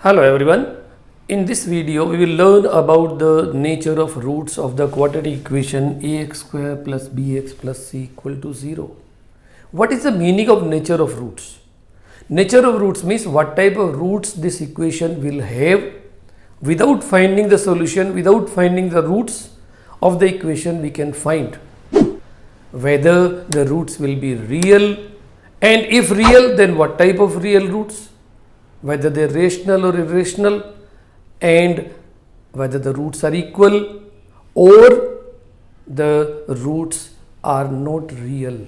Hello everyone. In this video we will learn about the nature of roots of the quadratic equation ax square plus bx plus c equal to 0. What is the meaning of nature of roots? Nature of roots means what type of roots this equation will have. Without finding the solution, without finding the roots of the equation, we can find whether the roots will be real, and if real, then what type of real roots, whether they are rational or irrational, and whether the roots are equal or the roots are not real.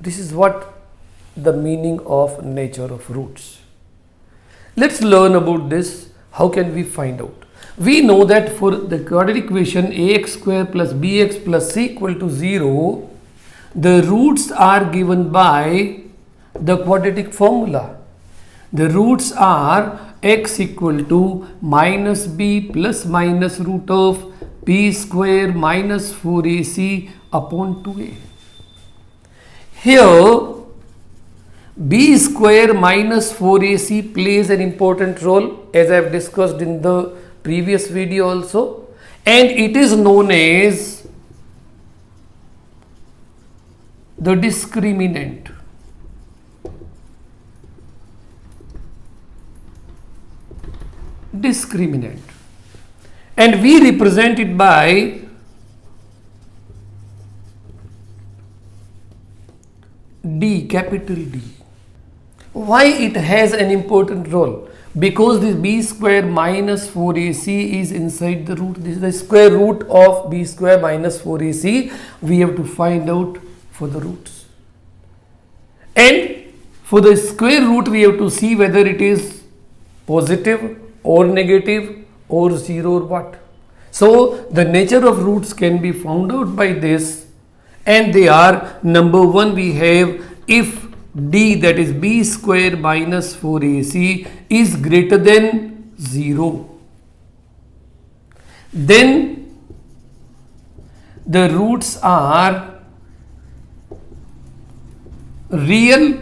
This is what the meaning of nature of roots. Let's learn about this. How can we find out? We know that for the quadratic equation ax square plus bx plus c equal to 0, the roots are given by the quadratic formula. The roots are x equal to minus b plus minus root of b square minus 4ac upon 2a. Here b square minus 4ac plays an important role, as I have discussed in the previous video also, and it is known as the discriminant. And we represent it by D, capital D. Why it has an important role? Because this b square minus 4ac is inside the root. This is the square root of b square minus 4ac. We have to find out for the roots. And for the square root, we have to see whether it is positive or negative or 0 or what. So the nature of roots can be found out by this, and they are: number one, we have if d, that is b square minus 4ac, is greater than 0, then the roots are real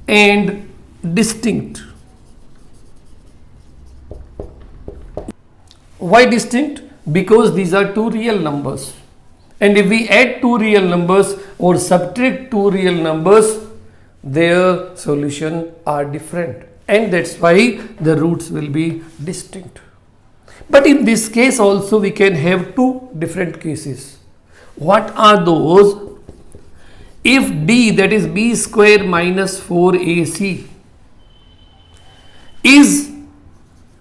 and distinct. Why distinct? Because these are two real numbers, and if we add two real numbers or subtract two real numbers, their solution are different, and that's why the roots will be distinct. But in this case also we can have two different cases. What are those? If d, that is b square minus 4ac, is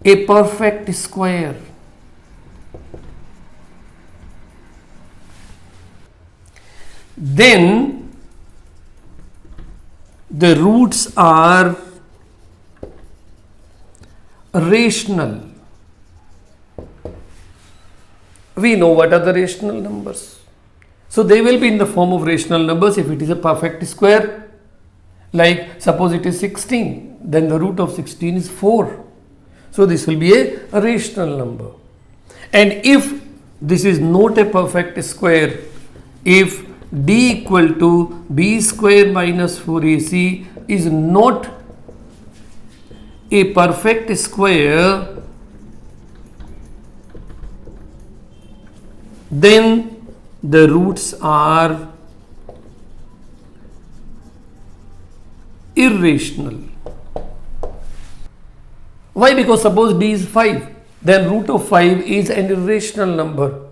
a perfect square, then the roots are rational. We know what are the rational numbers. So they will be in the form of rational numbers if it is a perfect square. Like suppose it is 16, then the root of 16 is 4. So this will be a rational number. And if this is not a perfect square, if d equal to b square minus 4ac is not a perfect square, then the roots are irrational. Why? Because suppose d is 5, then root of 5 is an irrational number,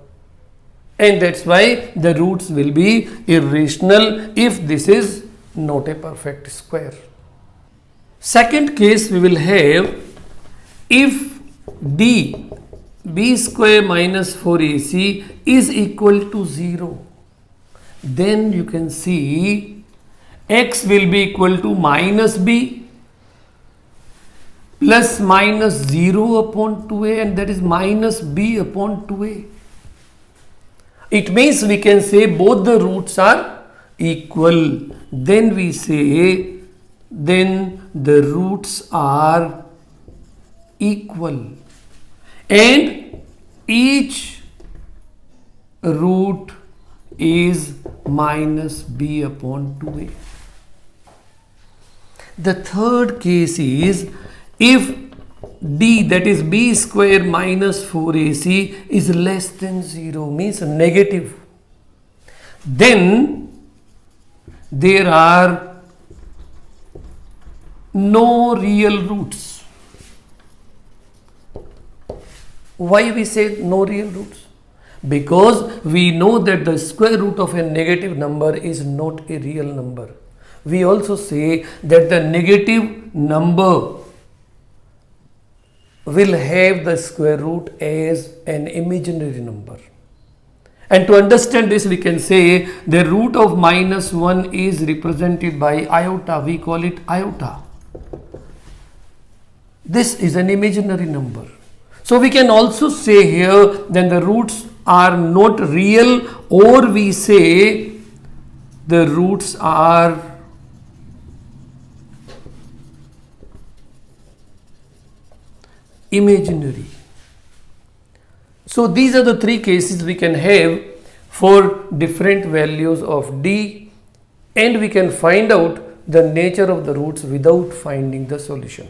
and that's why the roots will be irrational if this is not a perfect square. Second case we will have, if d, b square minus 4ac is equal to 0, then you can see x will be equal to minus b plus minus 0 upon 2a, and that is minus b upon 2a. It means we can say both the roots are equal. Then we say, then the roots are equal, and each root is minus b upon 2a. The third case is if d, that is b square minus 4ac, is less than 0, means negative, then there are no real roots. Why we say no real roots? Because we know that the square root of a negative number is not a real number. We also say that the negative number will have the square root as an imaginary number. And to understand this, we can say the root of minus 1 is represented by iota. We call it iota. This is an imaginary number. So we can also say here that the roots are not real, or we say the roots are imaginary. So these are the three cases we can have for different values of d, and we can find out the nature of the roots without finding the solution.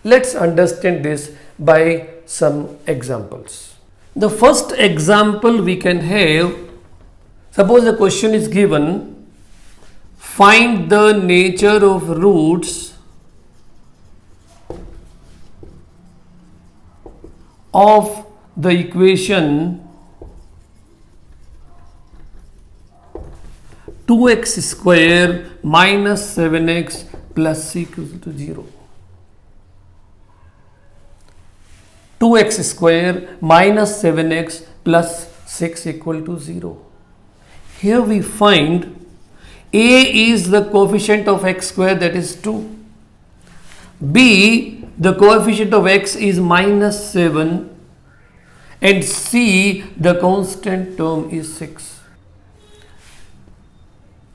Let's understand this by some examples. The first example we can have, suppose the question is given, find the nature of roots of the equation 2x square minus 7x plus c equals to 0. 2x square minus 7x plus 6 equal to 0. Here we find a is the coefficient of x square, that is 2. B, the coefficient of x is minus 7, and c, the constant term is 6.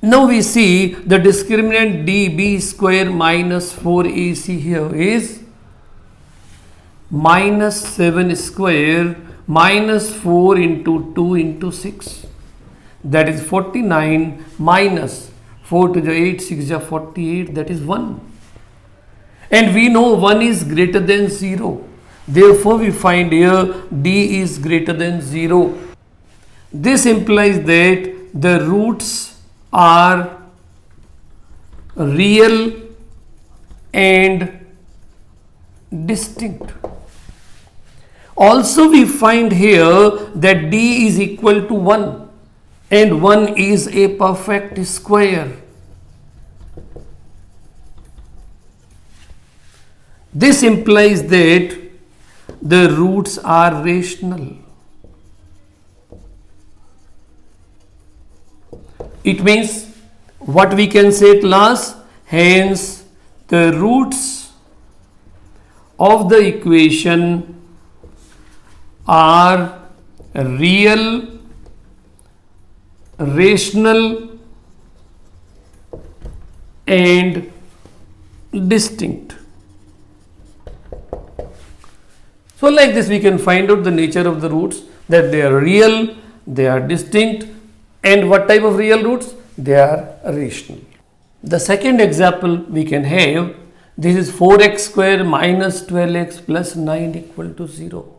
Now we see the discriminant db square minus 4ac here is minus 7 square minus 4 into 2 into 6, that is 49, minus 4 to the 8, 6 is 48, that is 1. And we know 1 is greater than 0. Therefore, we find here d is greater than 0. This implies that the roots are real and distinct. Also, we find here that d is equal to 1 and 1 is a perfect square. This implies that the roots are rational. It means what we can say at last, hence the roots of the equation are real, rational and distinct. So like this we can find out the nature of the roots, that they are real, they are distinct, and what type of real roots? They are rational. The second example we can have, this is 4x square minus 12x plus 9 equal to 0,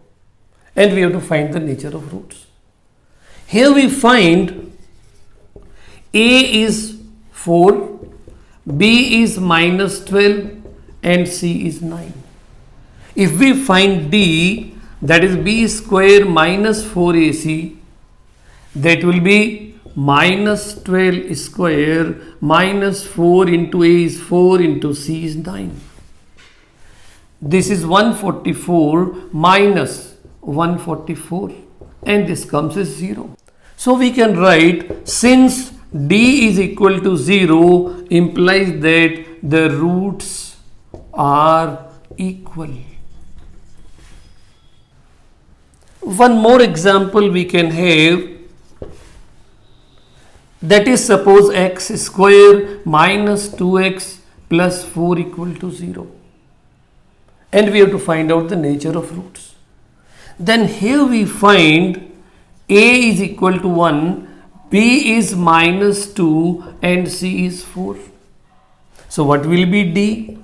and we have to find the nature of roots. Here we find a is 4, b is minus 12 and c is 9. If we find d, that is b square minus 4ac, that will be minus 12 square minus 4 into a is 4 into c is 9. This is 144 minus 144, and this comes as 0. So we can write, since d is equal to 0 implies that the roots are equal. One more example we can have, that is suppose x square minus 2x plus 4 equal to 0, and we have to find out the nature of roots. Then here we find a is equal to 1, b is minus 2 and c is 4. So what will be d?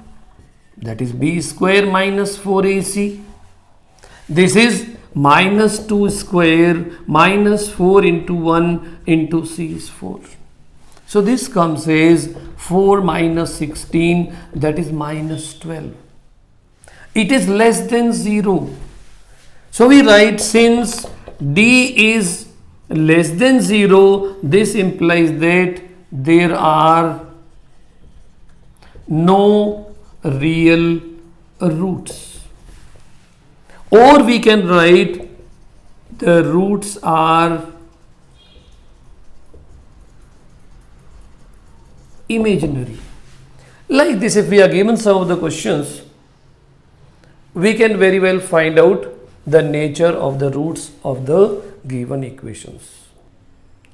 that is b square minus 4ac. This is minus 2 square minus 4 into 1 into c is 4. So this comes as 4 minus 16, that is minus 12. It is less than 0. So we write, since d is less than 0, this implies that there are no real roots. Or we can write the roots are imaginary. Like this, if we are given some of the questions, we can very well find out the nature of the roots of the given equations.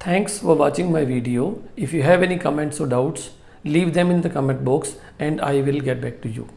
Thanks for watching my video. If you have any comments or doubts, leave them in the comment box and I will get back to you.